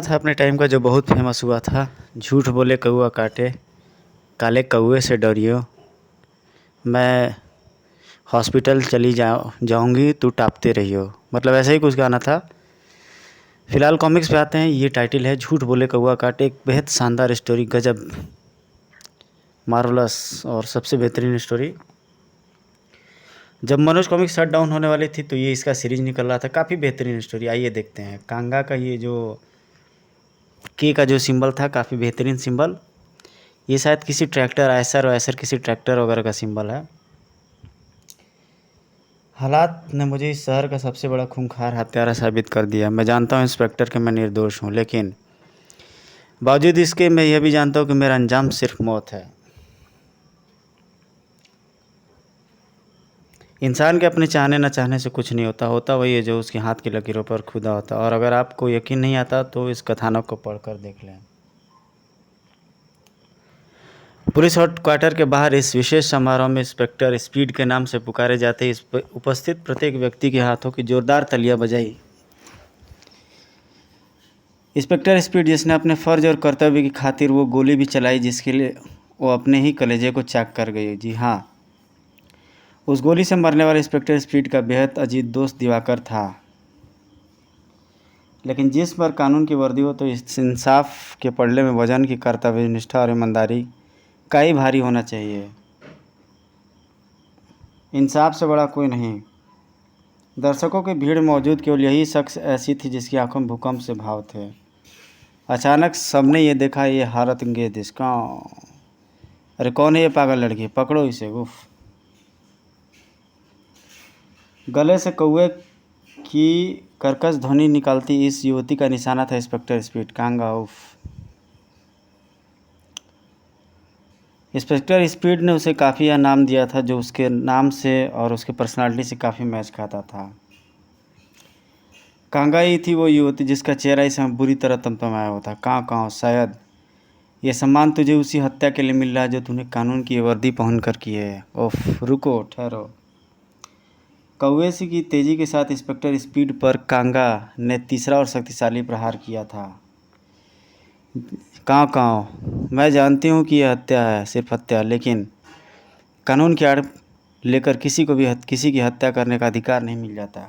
था अपने टाइम का जो बहुत फेमस हुआ था। झूठ बोले कौआ काटे, काले कौए से डरियो, मैं हॉस्पिटल चली जाऊंगी तू टापते रहियो। मतलब ऐसा ही कुछ गाना था। फ़िलहाल कॉमिक्स पे आते हैं। ये टाइटल है झूठ बोले कौआ काटे। एक बेहद शानदार स्टोरी, गजब, मार्वलस और सबसे बेहतरीन स्टोरी। जब मनोज कॉमिक्स शट डाउन होने वाली थी तो ये इसका सीरीज निकल रहा था। काफ़ी बेहतरीन स्टोरी। आइए देखते हैं। कांगा का ये जो के का जो सिंबल था, काफ़ी बेहतरीन सिंबल। ये शायद किसी ट्रैक्टर, आयसर किसी ट्रैक्टर वगैरह का सिंबल है। हालात ने मुझे इस शहर का सबसे बड़ा खूंखार हत्यारा साबित कर दिया। मैं जानता हूँ इंस्पेक्टर कि मैं निर्दोष हूँ, लेकिन बावजूद इसके मैं यह भी जानता हूँ कि मेरा अंजाम सिर्फ मौत है। इंसान के अपने चाहने न चाहने से कुछ नहीं होता। होता वही है जो उसके हाथ की लकीरों पर खुदा होता। और अगर आपको यकीन नहीं आता तो इस कथानक को पढ़कर देख लें। पुलिस हेडक्वार्टर के बाहर इस विशेष समारोह में इंस्पेक्टर स्पीड के नाम से पुकारे जाते इस उपस्थित प्रत्येक व्यक्ति के हाथों की जोरदार तालियां बजाई। इंस्पेक्टर स्पीड, जिसने अपने फर्ज और कर्तव्य की खातिर वो गोली भी चलाई जिसके लिए वो अपने ही कलेजे को चाक कर गई। जी हाँ, उस गोली से मरने वाले इंस्पेक्टर स्पीड का बेहद अजीज दोस्त दिवाकर था। लेकिन जिस पर कानून की वर्दी हो तो इस इंसाफ के पलड़े में वजन की कर्तव्य निष्ठा और ईमानदारी का ही भारी होना चाहिए। इंसाफ से बड़ा कोई नहीं। दर्शकों की भीड़ मौजूद केवल यही शख्स ऐसी थी जिसकी आंखों में भूकंप से भाव थे। अचानक सबने ये देखा, ये हारत अंगेज इसका। अरे कौन है ये पागल लड़की, पकड़ो इसे। उफ। गले से कौए की कर्कश ध्वनि निकालती इस युवती का निशाना था इंस्पेक्टर स्पीड। कांगा। उफ। इंस्पेक्टर स्पीड ने उसे काफ़ी यह नाम दिया था जो उसके नाम से और उसके पर्सनालिटी से काफ़ी मैच खाता था। कांगा ही थी वो युवती जिसका चेहरा इस समय बुरी तरह तमतमाया हुआ था। कहाँ कहाँ शायद ये सम्मान तुझे उसी हत्या के लिए मिल रहा है जो तूने कानून की वर्दी पहन कर की है। ओफ, रुको, ठहरो। कौवे सी की तेज़ी के साथ इंस्पेक्टर स्पीड पर कांगा ने तीसरा और शक्तिशाली प्रहार किया था। कहाँ मैं जानती हूँ कि यह हत्या है, सिर्फ हत्या, लेकिन कानून की आड़ लेकर किसी को भी किसी की हत्या करने का अधिकार नहीं मिल जाता।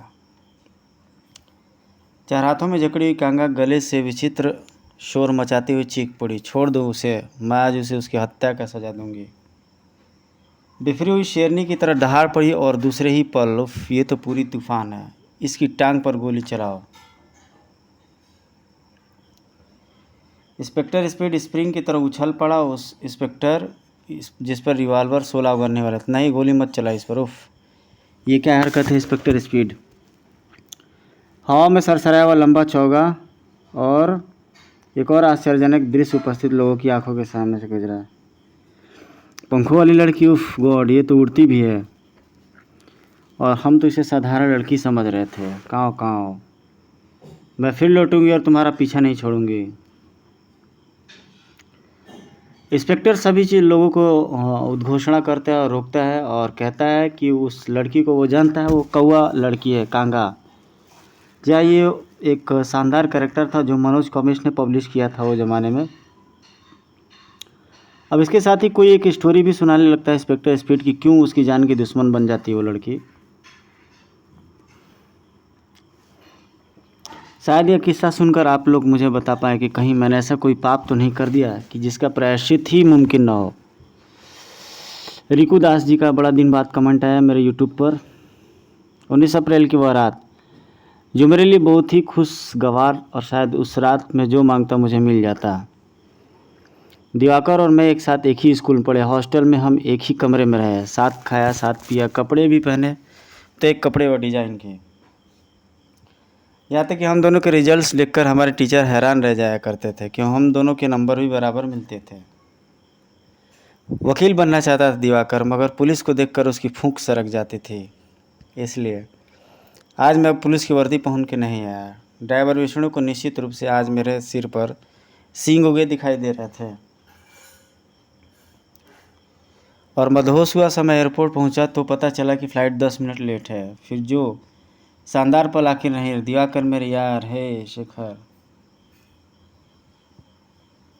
चार हाथों में जकड़ी हुई कांगा गले से विचित्र शोर मचाती हुई चीख पड़ी, छोड़ दो उसे, मैं आज उसे उसकी हत्या का सजा दूंगी। बिफरी हुई शेरनी की तरह दहाड़ पड़ी और दूसरे ही पल, उफ, ये तो पूरी तूफान है, इसकी टांग पर गोली चलाओ। इंस्पेक्टर स्पीड स्प्रिंग की तरह उछल पड़ा। उस इंस्पेक्टर जिस पर रिवॉल्वर 16 उगरने वाला था। नहीं, गोली मत चला इस पर। उफ, ये क्या हरकत है इंस्पेक्टर स्पीड। हवा में सरसराया हुआ लंबा चौगा और एक और आश्चर्यजनक दृश्य उपस्थित लोगों की आंखों के सामने से गुजरा। पंखों वाली लड़की, उफ गॉड, ये तो उड़ती भी है और हम तो इसे साधारण लड़की समझ रहे थे। काओ मैं फिर लौटूंगी और तुम्हारा पीछा नहीं छोड़ूंगी। इंस्पेक्टर सभी चीज़ लोगों को उद्घोषणा करता है और रोकता है और कहता है कि उस लड़की को वो जानता है, वो कौआ लड़की है, कांगा। क्या ये एक शानदार कैरेक्टर था जो मनोज कॉमिक्स ने पब्लिश किया था वो ज़माने में। अब इसके साथ ही कोई एक स्टोरी भी सुनाने लगता है इंस्पेक्टर स्पीड की क्यों उसकी जान की दुश्मन बन जाती है वो लड़की। शायद यह किस्सा सुनकर आप लोग मुझे बता पाए कि कहीं मैंने ऐसा कोई पाप तो नहीं कर दिया कि जिसका प्रायश्चित ही मुमकिन ना हो। रिकू दास जी का बड़ा दिन बाद कमेंट आया मेरे यूट्यूब पर। 19 अप्रैल की वह रात जो मेरे लिए बहुत ही खुशगवार, और शायद उस रात में जो मांगता मुझे मिल जाता। दिवाकर और मैं एक साथ एक ही स्कूल में पढ़े, हॉस्टल में हम एक ही कमरे में रहे, साथ खाया साथ पिया, कपड़े भी पहने तो एक कपड़े व डिजाइन के। यहाँ तक कि हम दोनों के रिजल्ट्स देखकर हमारे टीचर हैरान रह जाया करते थे क्यों हम दोनों के नंबर भी बराबर मिलते थे। वकील बनना चाहता था दिवाकर, मगर पुलिस को देखकर उसकी फूंक सरक जाती थी। इसलिए आज मैं पुलिस की वर्दी पहन के नहीं आया। ड्राइवर विष्णु को निश्चित रूप से आज मेरे सिर पर सींग उगे दिखाई दे रहे थे। और मदहोश हुआ समय एयरपोर्ट पहुंचा तो पता चला कि फ़्लाइट 10 मिनट लेट है। फिर जो शानदार पल आखिर नहीं, दिवाकर मेरे यार, हे शेखर।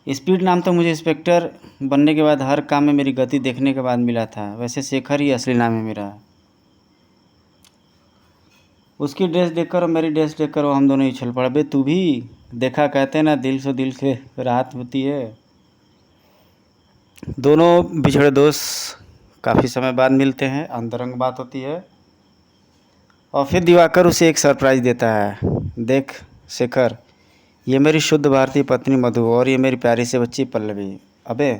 स्पीड नाम तो मुझे इंस्पेक्टर बनने के बाद हर काम में मेरी गति देखने के बाद मिला था। वैसे शेखर ही असली नाम है मेरा। उसकी ड्रेस देखकर और मेरी ड्रेस देखकर वो हम दोनों ही उछल पड़े। बे तू भी देखा, कहते हैं ना दिल से दिल से राहत होती है। दोनों बिछड़े दोस्त काफ़ी समय बाद मिलते हैं, अंतरंग बात होती है। और फिर दिवाकर उसे एक सरप्राइज़ देता है। देख शेखर, ये मेरी शुद्ध भारतीय पत्नी मधु और ये मेरी प्यारी सी बच्ची पल्लवी। अबे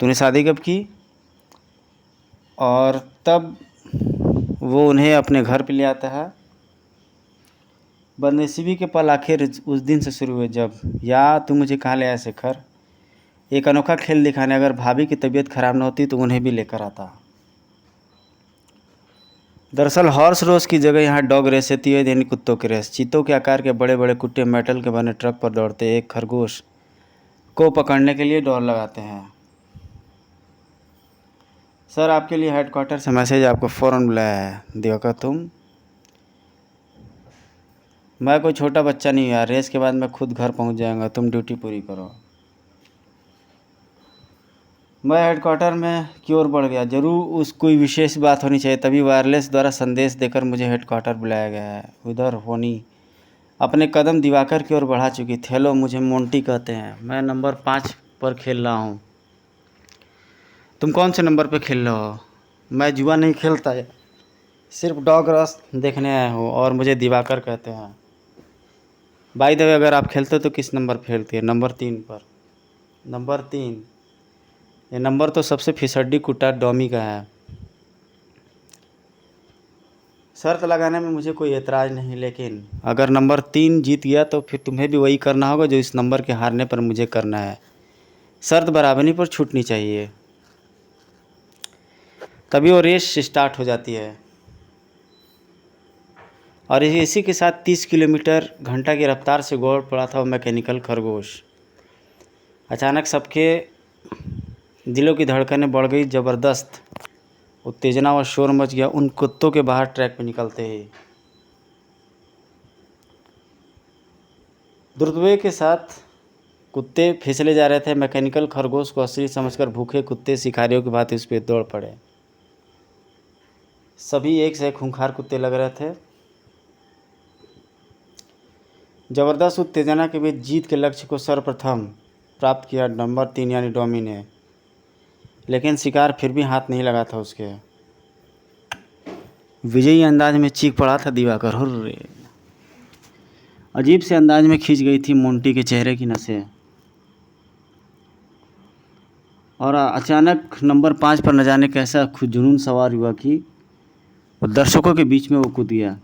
तूने शादी कब की? और तब वो उन्हें अपने घर पे ले आता है। बदनसीबी के पल आखिर उस दिन से शुरू हुए जब, या तू मुझे कहाँ ले आया शेखर? एक अनोखा खेल दिखाने। अगर भाभी की तबीयत खराब न होती तो उन्हें भी लेकर आता। दरअसल हॉर्स रोज की जगह यहाँ डॉग रेस होती है, यानी कुत्तों की रेस। चीतों के आकार के बड़े बड़े कुत्ते मेटल के बने ट्रक पर दौड़ते एक खरगोश को पकड़ने के लिए दौड़ लगाते हैं। सर आपके लिए हेडक्वार्टर से मैसेज, आपको फ़ौरन बुलाया है। दिवाकर तुम? मैं कोई छोटा बच्चा नहीं यार, रेस के बाद मैं खुद घर पहुंच जाऊंगा, तुम ड्यूटी पूरी करो। मैं हेडक्वार्टर में की ओर बढ़ गया। जरूर उस कोई विशेष बात होनी चाहिए, तभी वायरलेस द्वारा संदेश देकर मुझे हेडक्वार्टर बुलाया गया है। उधर होनी अपने कदम दिवाकर की ओर बढ़ा चुकी थी। हेलो, मुझे मोंटी कहते हैं, मैं नंबर 5 पर खेल रहा हूँ। तुम कौन से नंबर पर खेल रहे हो? मैं जुआ नहीं खेलता है, सिर्फ डॉग रेस देखने आया हूँ और मुझे दिवाकर कहते हैं। बाय द वे, अगर आप खेलते हो तो किस नंबर पर खेलती है? नंबर 3 पर। नंबर 3? ये नंबर तो सबसे फिसड्डी कुत्ता डॉमी का है। शर्त लगाने में मुझे कोई एतराज़ नहीं, लेकिन अगर नंबर 3 जीत गया तो फिर तुम्हें भी वही करना होगा जो इस नंबर के हारने पर मुझे करना है। शर्त बराबरी पर छूटनी चाहिए। तभी वो रेस स्टार्ट हो जाती है और इसी के साथ 30 किलोमीटर घंटा की रफ्तार से दौड़ पड़ा था वो मैकेनिकल खरगोश। अचानक सबके दिलों की धड़कनें बढ़ गई। ज़बरदस्त उत्तेजना और शोर मच गया उन कुत्तों के बाहर ट्रैक पर निकलते ही। द्रुतवेग के साथ कुत्ते फिसले जा रहे थे। मैकेनिकल खरगोश को असली समझकर भूखे कुत्ते शिकारियों की भांति उस पर दौड़ पड़े। सभी एक से एक खूंखार कुत्ते लग रहे थे। ज़बरदस्त उत्तेजना के बीच जीत के लक्ष्य को सर्वप्रथम प्राप्त किया नंबर 3 यानी डॉमी ने, लेकिन शिकार फिर भी हाथ नहीं लगा था उसके। विजयी अंदाज में चीख पड़ा था दिवाकर। हुर्रे! अजीब से अंदाज में खींच गई थी मोंटी के चेहरे की नसें और अचानक नंबर 5 पर न जाने कैसा जुनून सवार हुआ कि वो दर्शकों के बीच में वो कूद गया।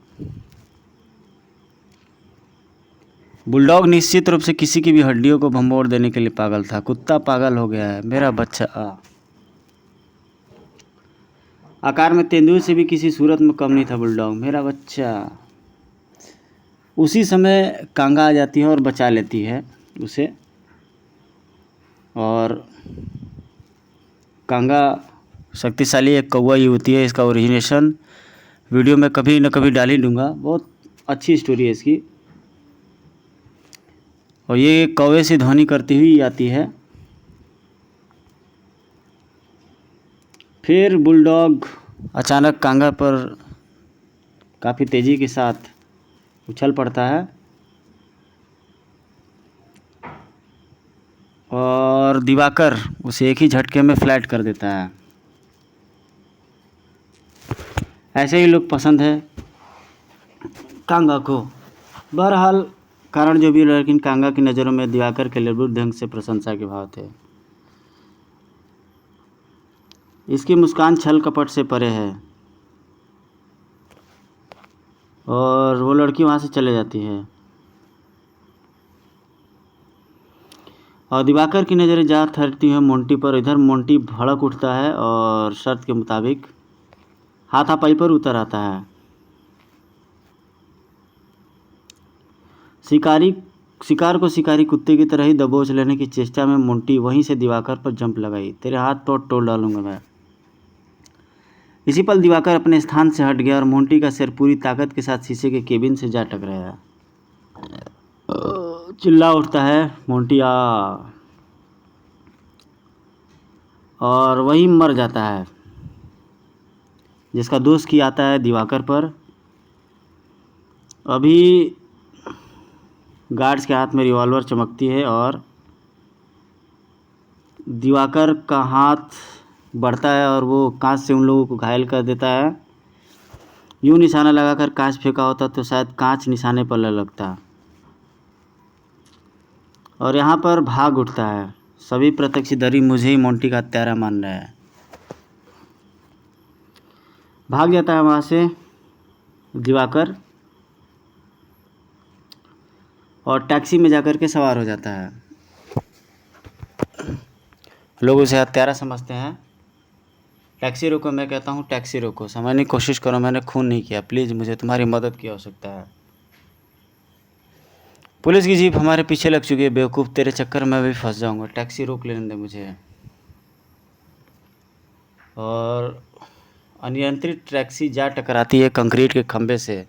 बुलडॉग निश्चित रूप से किसी की भी हड्डियों को भंबोड़ देने के लिए पागल था। कुत्ता पागल हो गया है, मेरा बच्चा। आकार में तेंदुए से भी किसी सूरत में कम नहीं था बुलडॉग, मेरा बच्चा। उसी समय कांगा आ जाती है और बचा लेती है उसे। और कांगा शक्तिशाली एक कौवा युवती है। इसका ओरिजिनेशन वीडियो में कभी न कभी डाल ही दूँगा। बहुत अच्छी स्टोरी है इसकी। और ये कौवे से ध्वनि करती हुई आती है। फिर बुलडॉग अचानक कांगा पर काफ़ी तेज़ी के साथ उछल पड़ता है और दिवाकर उसे एक ही झटके में फ्लैट कर देता है। ऐसे ही लोग पसंद है कांगा को। बहरहाल कारण जो भी हो, लेकिन कांगा की नज़रों में दिवाकर के निर्भुल ढंग से प्रशंसा के भाव थे। इसकी मुस्कान छल कपट से परे है और वो लड़की वहाँ से चले जाती है और दिवाकर की नज़रें जा ठहरती हैं मोंटी पर। इधर मोंटी भड़क उठता है और शर्त के मुताबिक हाथापाई पर उतर आता है। शिकार को शिकारी कुत्ते की तरह ही दबोच लेने की चेष्टा में मोंटी वहीं से दिवाकर पर जंप लगाई। तेरे हाथ तोड़ डालूंगा मैं। इसी पल दिवाकर अपने स्थान से हट गया और मोंटी का सिर पूरी ताकत के साथ शीशे के केबिन से जा टकराया। चिल्ला उठता है मोंटी, आ। और वही मर जाता है, जिसका दोस्त की आता है दिवाकर पर। अभी गार्ड्स के हाथ में रिवॉल्वर चमकती है और दिवाकर का हाथ बढ़ता है और वो कांच से उन लोगों को घायल कर देता है। यूँ निशाना लगाकर कांच फेंका होता तो शायद कांच निशाने पर लगता। और यहाँ पर भाग उठता है। सभी प्रत्यक्षदर्शी मुझे ही मोंटी का हत्यारा मान रहे हैं। भाग जाता है वहाँ से दिवाकर और टैक्सी में जाकर के सवार हो जाता है। लोग उसे हत्यारा समझते हैं। टैक्सी रोको, मैं कहता हूँ टैक्सी रोको, समझने की कोशिश करो, मैंने खून नहीं किया, प्लीज़ मुझे तुम्हारी मदद की आवश्यकता है। पुलिस की जीप हमारे पीछे लग चुकी है, बेवकूफ़, तेरे चक्कर में भी फंस जाऊंगा, टैक्सी रोक लेने दे मुझे। और अनियंत्रित टैक्सी जा टकराती है कंक्रीट के खंभे से।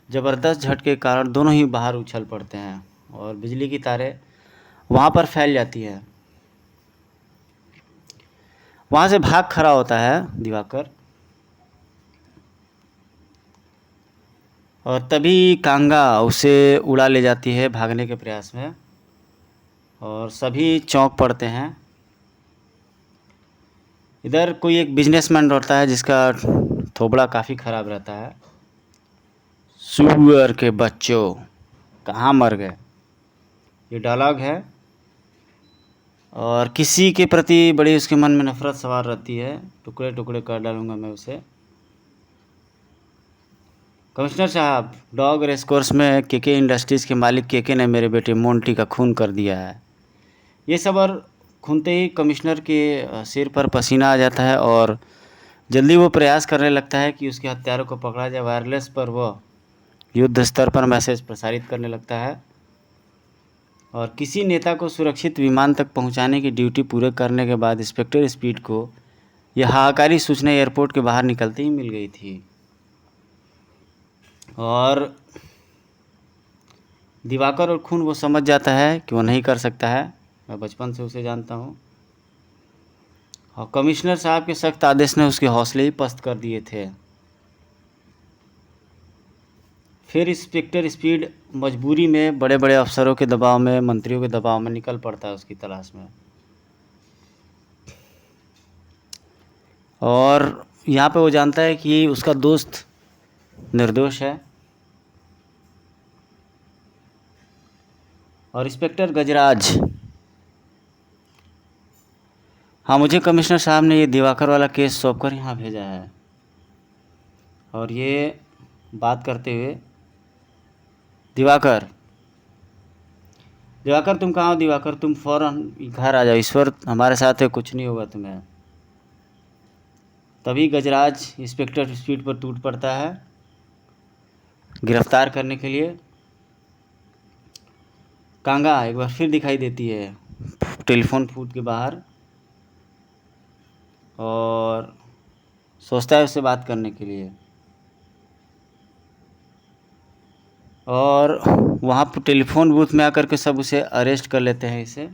ज़बरदस्त झटके के कारण दोनों ही बाहर उछल पड़ते हैं और बिजली की तारें वहाँ पर फैल जाती हैं। वहाँ से भाग खड़ा होता है दिवाकर और तभी कांगा उसे उड़ा ले जाती है भागने के प्रयास में और सभी चौंक पड़ते हैं। इधर कोई एक बिजनेसमैन लौटता है जिसका थोबड़ा काफ़ी ख़राब रहता है। सुअर के बच्चों, कहाँ मर गए, ये डायलॉग है। और किसी के प्रति बड़ी उसके मन में नफ़रत सवार रहती है, टुकड़े टुकड़े कर डालूंगा मैं उसे। कमिश्नर साहब, डॉग रेस कोर्स में केके इंडस्ट्रीज़ के मालिक केके ने मेरे बेटे मोंटी का खून कर दिया है। ये सब और खूनते ही कमिश्नर के सिर पर पसीना आ जाता है और जल्दी वो प्रयास करने लगता है कि उसके हत्यारों को पकड़ा जाए। वायरलेस पर वह युद्ध स्तर पर मैसेज प्रसारित करने लगता है और किसी नेता को सुरक्षित विमान तक पहुंचाने की ड्यूटी पूरे करने के बाद इंस्पेक्टर स्पीड को यह हाहाकारी सूचना एयरपोर्ट के बाहर निकलते ही मिल गई थी। और दिवाकर और खून वो समझ जाता है कि वो नहीं कर सकता है, मैं बचपन से उसे जानता हूँ। और कमिश्नर साहब के सख्त आदेश ने उसके हौसले ही पस्त कर दिए थे। फिर इंस्पेक्टर स्पीड मजबूरी में बड़े बड़े अफसरों के दबाव में, मंत्रियों के दबाव में निकल पड़ता है उसकी तलाश में। और यहाँ पे वो जानता है कि उसका दोस्त निर्दोष है। और इंस्पेक्टर गजराज, हाँ, मुझे कमिश्नर साहब ने ये दिवाकर वाला केस सौंपकर यहाँ भेजा है। और ये बात करते हुए, दिवाकर, दिवाकर तुम कहाँ हो, दिवाकर तुम फ़ौरन घर आ जाओ, ईश्वर हमारे साथ है, कुछ नहीं होगा तुम्हें। तभी गजराज इंस्पेक्टर स्पीड पर टूट पड़ता है गिरफ्तार करने के लिए। कांगा एक बार फिर दिखाई देती है टेलीफोन बूथ के बाहर और सोचता है उससे बात करने के लिए। और वहाँ पर टेलीफोन बूथ में आकर के सब उसे अरेस्ट कर लेते हैं इसे।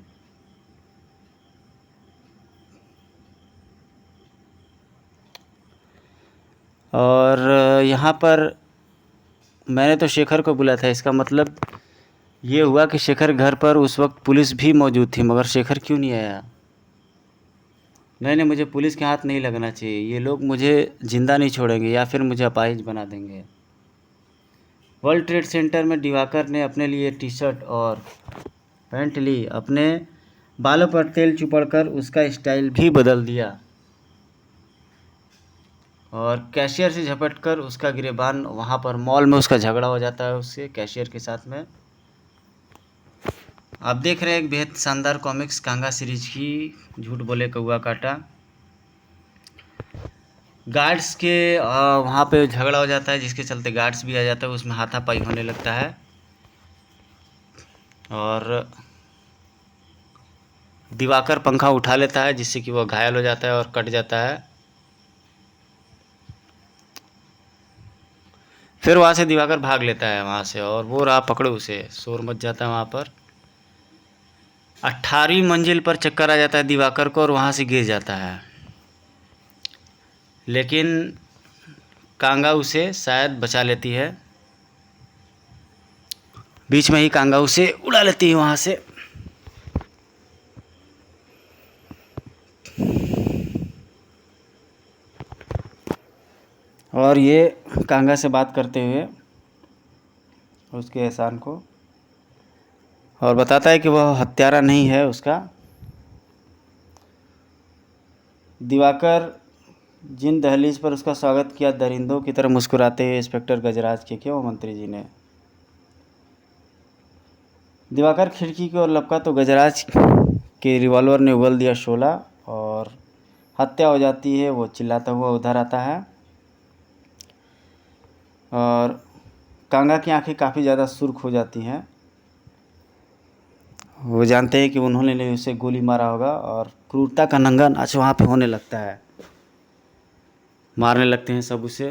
और यहाँ पर मैंने तो शेखर को बुलाया था, इसका मतलब ये हुआ कि शेखर घर पर उस वक्त पुलिस भी मौजूद थी, मगर शेखर क्यों नहीं आया। नहीं, मुझे पुलिस के हाथ नहीं लगना चाहिए, ये लोग मुझे ज़िंदा नहीं छोड़ेंगे या फिर मुझे अपाहिज बना देंगे। वर्ल्ड ट्रेड सेंटर में दिवाकर ने अपने लिए टी शर्ट और पैंट ली, अपने बालों पर तेल चुपड़कर उसका स्टाइल भी बदल दिया और कैशियर से झपटकर उसका गिरेबान। वहाँ पर मॉल में उसका झगड़ा हो जाता है उससे, कैशियर के साथ में। आप देख रहे हैं एक बेहद शानदार कॉमिक्स कांगा सीरीज की झूठ बोले कौआ काटा। गार्ड्स के वहाँ पे झगड़ा हो जाता है जिसके चलते गार्ड्स भी आ जाता है, उसमें हाथापाई होने लगता है और दिवाकर पंखा उठा लेता है जिससे कि वह घायल हो जाता है और कट जाता है। फिर वहाँ से दिवाकर भाग लेता है वहाँ से और वो राह पकड़ो उसे, शोर मच जाता है वहाँ पर। 18वीं मंजिल पर चक्कर आ जाता है दिवाकर को और वहाँ से गिर जाता है, लेकिन कांगा उसे शायद बचा लेती है। बीच में ही कांगा उसे उड़ा लेती है वहाँ से। और ये कांगा से बात करते हुए उसके एहसान को, और बताता है कि वह हत्यारा नहीं है उसका। दिवाकर जिन दहलीज पर उसका स्वागत किया दरिंदों की तरह मुस्कुराते हुए इंस्पेक्टर गजराज के क्यों मंत्री जी ने। दिवाकर खिड़की की ओर लपका तो गजराज के रिवॉल्वर ने उगल दिया शोला और हत्या हो जाती है। वो चिल्लाता हुआ उधर आता है और कांगा की आंखें काफ़ी ज़्यादा सुर्ख हो जाती हैं। वो जानते हैं कि उन्होंने उसे गोली मारा होगा और क्रूरता का नंगा नाच वहाँ पे होने लगता है। मारने लगते हैं सब उसे।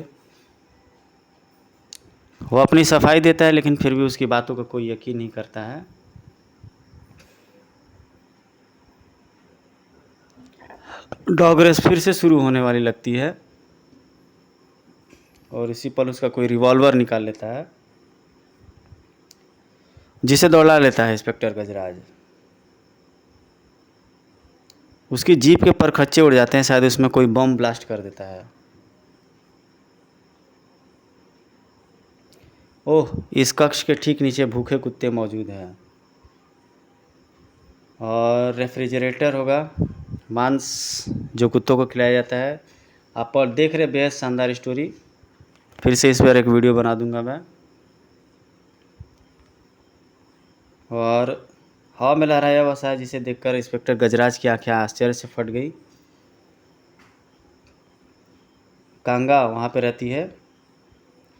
वो अपनी सफाई देता है लेकिन फिर भी उसकी बातों का कोई यकीन नहीं करता है। डॉग रेस फिर से शुरू होने वाली लगती है और इसी पल उसका कोई रिवॉल्वर निकाल लेता है जिसे दौड़ा लेता है इंस्पेक्टर गजराज। उसकी जीप के परखच्चे उड़ जाते हैं, शायद उसमें कोई बम ब्लास्ट कर देता है। ओह, इस कक्ष के ठीक नीचे भूखे कुत्ते मौजूद हैं और रेफ्रिजरेटर होगा, मांस जो कुत्तों को खिलाया जाता है। आप और देख रहे बेहद शानदार स्टोरी। फिर से इस पर एक वीडियो बना दूंगा मैं। और हवा में लहराया हुआ सा जिसे देखकर इंस्पेक्टर गजराज की आंखें आश्चर्य से फट गई। कांगा वहाँ पे रहती है।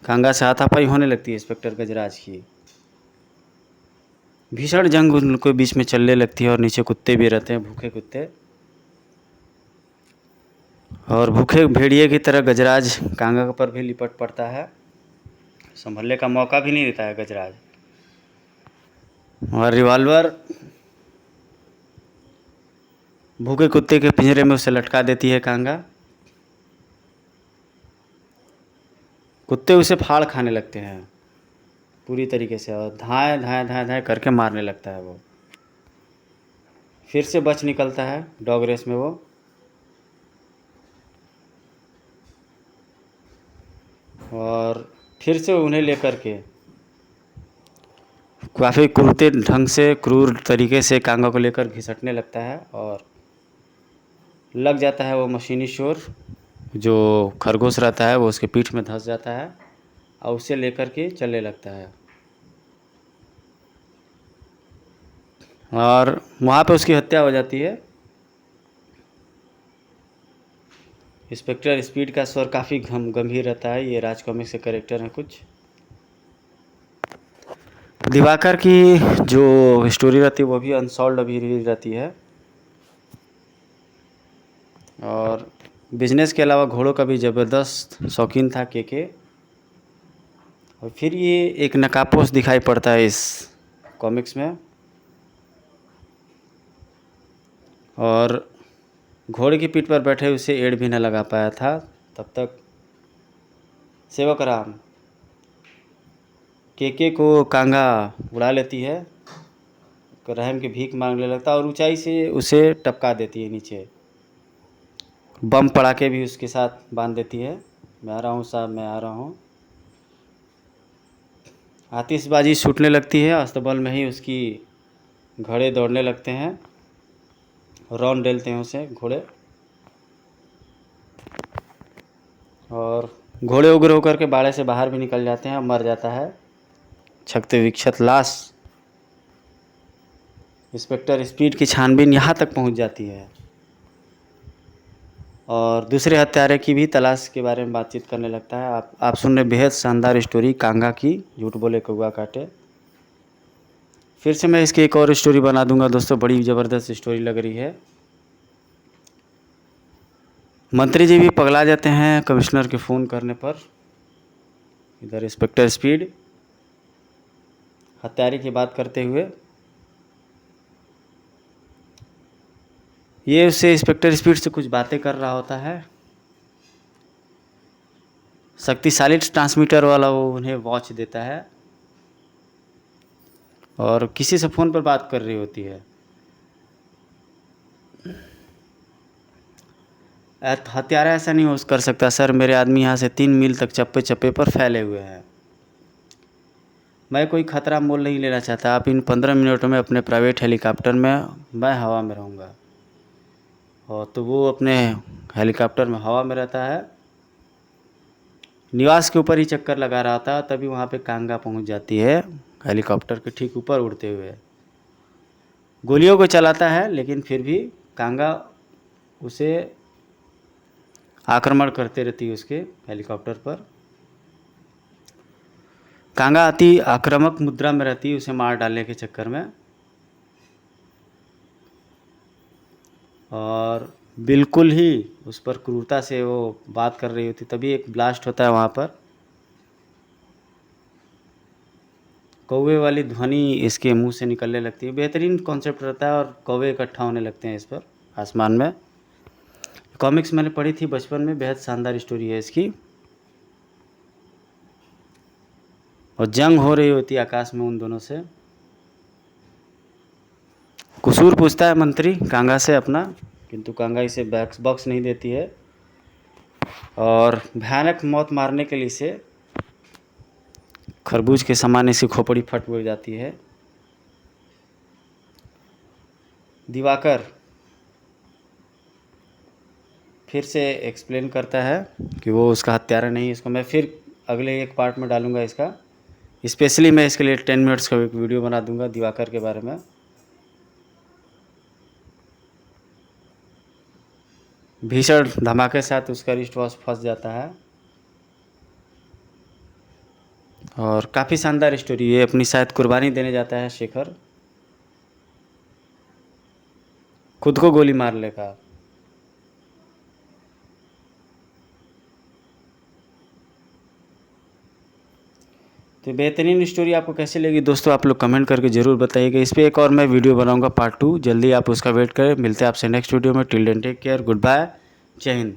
कांगा से हाथापाई होने लगती है इंस्पेक्टर गजराज की। भीषण जंग उनके बीच में चलने लगती है और नीचे कुत्ते भी रहते हैं, भूखे कुत्ते। और भूखे भेड़िए की तरह गजराज कांगा पर भी लिपट पड़ता है। संभलने का मौका भी नहीं देता है गजराज। और रिवॉल्वर भूखे कुत्ते के पिंजरे में उसे लटका देती है कांगा। कुत्ते उसे फाड़ खाने लगते हैं पूरी तरीके से और धाएँ धाएँ धाएँ धाएँ करके मारने लगता है वो। फिर से बच निकलता है डॉग रेस में वो। और फिर से उन्हें लेकर के काफ़ी क्रूरते ढंग से, क्रूर तरीके से कांगा को लेकर घिसटने लगता है और लग जाता है वो मशीनी शोर। जो खरगोश रहता है वो उसके पीठ में धंस जाता है और उसे लेकर के चलने लगता है। और वहाँ पे उसकी हत्या हो जाती है। इंस्पेक्टर स्पीड का स्वर काफ़ी गंभीर रहता है। ये राज कॉमिक्स के कैरेक्टर हैं कुछ। दिवाकर की जो स्टोरी रहती है वो भी अनसॉल्व अभी रहती है। और बिजनेस के अलावा घोड़ों का भी ज़बरदस्त शौकीन था के। और फिर ये एक नकाबपोश दिखाई पड़ता है इस कॉमिक्स में। और घोड़े की पीठ पर बैठे उसे एड़ भी न लगा पाया था तब तक सेवक राम के को कांगा उड़ा लेती है। रहम की भीख मांगने लगता है और ऊंचाई से उसे टपका देती है नीचे। बम पड़ाके भी उसके साथ बांध देती है। मैं आ रहा हूँ साहब, मैं आ रहा हूँ। आतिशबाजी छूटने लगती है। अस्तबल में ही उसकी घोड़े दौड़ने लगते हैं, रौन डेलते हैं उसे घोड़े। और घोड़े उग्र होकर के बाड़े से बाहर भी निकल जाते हैं और मर जाता है छकते विक्षत लाश। इंस्पेक्टर स्पीड की छानबीन यहाँ तक पहुँच जाती है और दूसरे हत्यारे की भी तलाश के बारे में बातचीत करने लगता है। आप सुन रहे बेहद शानदार स्टोरी कांगा की, झूठ बोले कौआ काटे। फिर से मैं इसकी एक और स्टोरी बना दूंगा दोस्तों, बड़ी ज़बरदस्त स्टोरी लग रही है। मंत्री जी भी पगला जाते हैं कमिश्नर के फ़ोन करने पर। इधर इंस्पेक्टर स्पीड हत्यारे की बात करते हुए ये उससे इंस्पेक्टर स्पीड से कुछ बातें कर रहा होता है। शक्तिशाली ट्रांसमीटर वाला वो उन्हें वॉच देता है और किसी से फ़ोन पर बात कर रही होती है। हत्यारा ऐसा नहीं हो कर सकता सर, मेरे आदमी यहाँ से 3 मील तक चप्पे चप्पे पर फैले हुए हैं। मैं कोई ख़तरा मोल नहीं लेना चाहता। आप इन 15 मिनटों में अपने प्राइवेट हेलीकॉप्टर में, मैं हवा में रहूँगा। और तो वो अपने हेलीकॉप्टर में हवा में रहता है। निवास के ऊपर ही चक्कर लगा रहा था, तभी वहाँ पे कांगा पहुँच जाती है हेलीकॉप्टर के ठीक ऊपर उड़ते हुए। गोलियों को चलाता है लेकिन फिर भी कांगा उसे आक्रमण करते रहती है उसके हेलीकॉप्टर पर। कांगा अति आक्रामक मुद्रा में रहती है उसे मार डालने के चक्कर में, और बिल्कुल ही उस पर क्रूरता से वो बात कर रही होती, तभी एक ब्लास्ट होता है वहाँ पर। कौवे वाली ध्वनि इसके मुंह से निकलने लगती है। बेहतरीन कॉन्सेप्ट रहता है और कौवे इकट्ठा होने लगते हैं इस पर आसमान में। कॉमिक्स मैंने पढ़ी थी बचपन में, बेहद शानदार स्टोरी है इसकी। और जंग हो रही होती है आकाश में उन दोनों से। कसूर पूछता है मंत्री कांगा से अपना, किंतु कांगा इसे बॉक्स नहीं देती है और भयानक मौत मारने के लिए इसे खरबूज के समान इसी खोपड़ी फट हो जाती है। दिवाकर फिर से एक्सप्लेन करता है कि वो उसका हत्यारा नहीं है। इसको मैं फिर अगले एक पार्ट में डालूंगा इसका, स्पेशली मैं इसके लिए 10 मिनट्स का एक वीडियो बना दूंगा दिवाकर के बारे में। भीषण धमाके के साथ उसका रिस्ट वॉच फंस जाता है और काफ़ी शानदार स्टोरी है। अपनी शायद कुर्बानी देने जाता है शेखर, खुद को गोली मार लेगा। तो बेहतरीन स्टोरी आपको कैसी लगी दोस्तों, आप लोग कमेंट करके ज़रूर बताइएगा। इस पर एक और मैं वीडियो बनाऊंगा पार्ट 2, जल्दी आप उसका वेट करें। मिलते हैं आपसे नेक्स्ट वीडियो में। Till then take care, good bye, जय हिंद।